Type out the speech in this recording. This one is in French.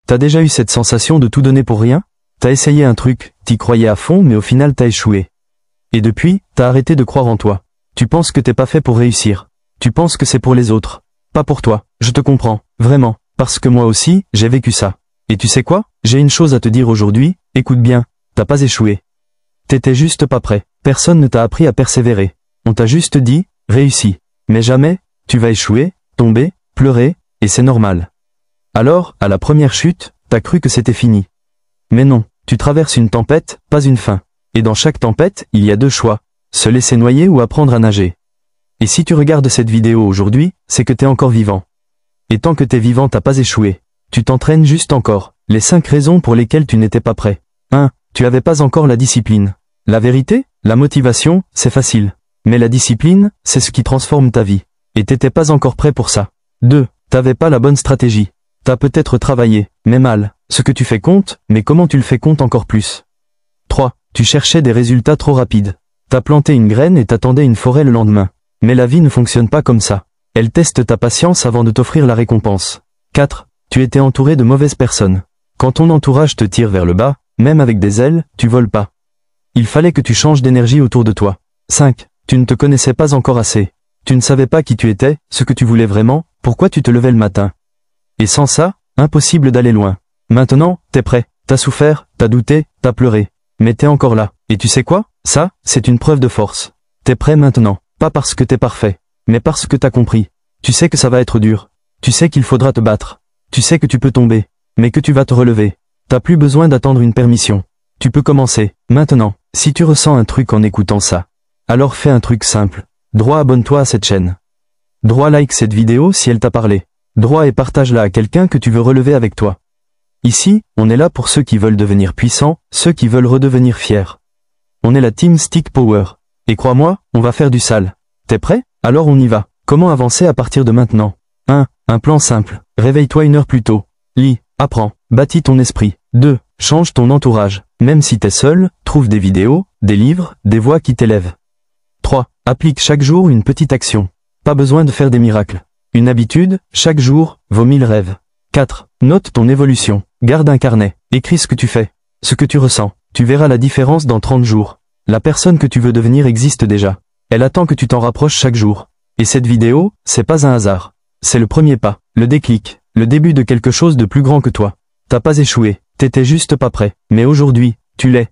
T'as déjà eu cette sensation de tout donner pour rien? T'as essayé un truc, t'y croyais à fond mais au final t'as échoué. Et depuis, t'as arrêté de croire en toi. Tu penses que t'es pas fait pour réussir. Tu penses que c'est pour les autres. Pas pour toi. Je te comprends, vraiment. Parce que moi aussi, j'ai vécu ça. Et tu sais quoi? J'ai une chose à te dire aujourd'hui, écoute bien, t'as pas échoué. T'étais juste pas prêt. Personne ne t'a appris à persévérer. On t'a juste dit, réussis. Mais jamais, tu vas échouer, tomber, pleurer, et c'est normal. Alors, à la première chute, t'as cru que c'était fini. Mais non, tu traverses une tempête, pas une fin. Et dans chaque tempête, il y a deux choix. Se laisser noyer ou apprendre à nager. Et si tu regardes cette vidéo aujourd'hui, c'est que t'es encore vivant. Et tant que t'es vivant, t'as pas échoué. Tu t'entraînes juste encore. Les 5 raisons pour lesquelles tu n'étais pas prêt. 1. Tu avais pas encore la discipline. La vérité, la motivation, c'est facile. Mais la discipline, c'est ce qui transforme ta vie. Et t'étais pas encore prêt pour ça. 2. T'avais pas la bonne stratégie. T'as peut-être travaillé, mais mal. Ce que tu fais compte, mais comment tu le fais compte encore plus. 3. Tu cherchais des résultats trop rapides. T'as planté une graine et t'attendais une forêt le lendemain. Mais la vie ne fonctionne pas comme ça. Elle teste ta patience avant de t'offrir la récompense. 4. Tu étais entouré de mauvaises personnes. Quand ton entourage te tire vers le bas, même avec des ailes, tu voles pas. Il fallait que tu changes d'énergie autour de toi. 5. Tu ne te connaissais pas encore assez. Tu ne savais pas qui tu étais, ce que tu voulais vraiment, pourquoi tu te levais le matin. Et sans ça, impossible d'aller loin. Maintenant, t'es prêt. T'as souffert, t'as douté, t'as pleuré. Mais t'es encore là. Et tu sais quoi? Ça, c'est une preuve de force. T'es prêt maintenant. Pas parce que t'es parfait, mais parce que t'as compris. Tu sais que ça va être dur. Tu sais qu'il faudra te battre. Tu sais que tu peux tomber, mais que tu vas te relever. T'as plus besoin d'attendre une permission. Tu peux commencer, maintenant. Si tu ressens un truc en écoutant ça, alors fais un truc simple. Droit, abonne-toi à cette chaîne. Droit, like cette vidéo si elle t'a parlé. Droit et partage-la à quelqu'un que tu veux relever avec toi. Ici, on est là pour ceux qui veulent devenir puissants, ceux qui veulent redevenir fiers. On est la team Stick Power. Et crois-moi, on va faire du sale. T'es prêt? Alors on y va. Comment avancer à partir de maintenant? 1. Un plan simple. Réveille-toi 1 heure plus tôt. Lis, apprends, bâtis ton esprit. 2. Change ton entourage. Même si t'es seul, trouve des vidéos, des livres, des voix qui t'élèvent. 3. Applique chaque jour une petite action. Pas besoin de faire des miracles. Une habitude, chaque jour, vaut 1000 rêves. 4. Note ton évolution. Garde un carnet. Écris ce que tu fais. Ce que tu ressens. Tu verras la différence dans 30 jours. La personne que tu veux devenir existe déjà. Elle attend que tu t'en rapproches chaque jour. Et cette vidéo, c'est pas un hasard. C'est le premier pas, le déclic, le début de quelque chose de plus grand que toi. T'as pas échoué, t'étais juste pas prêt. Mais aujourd'hui, tu l'es.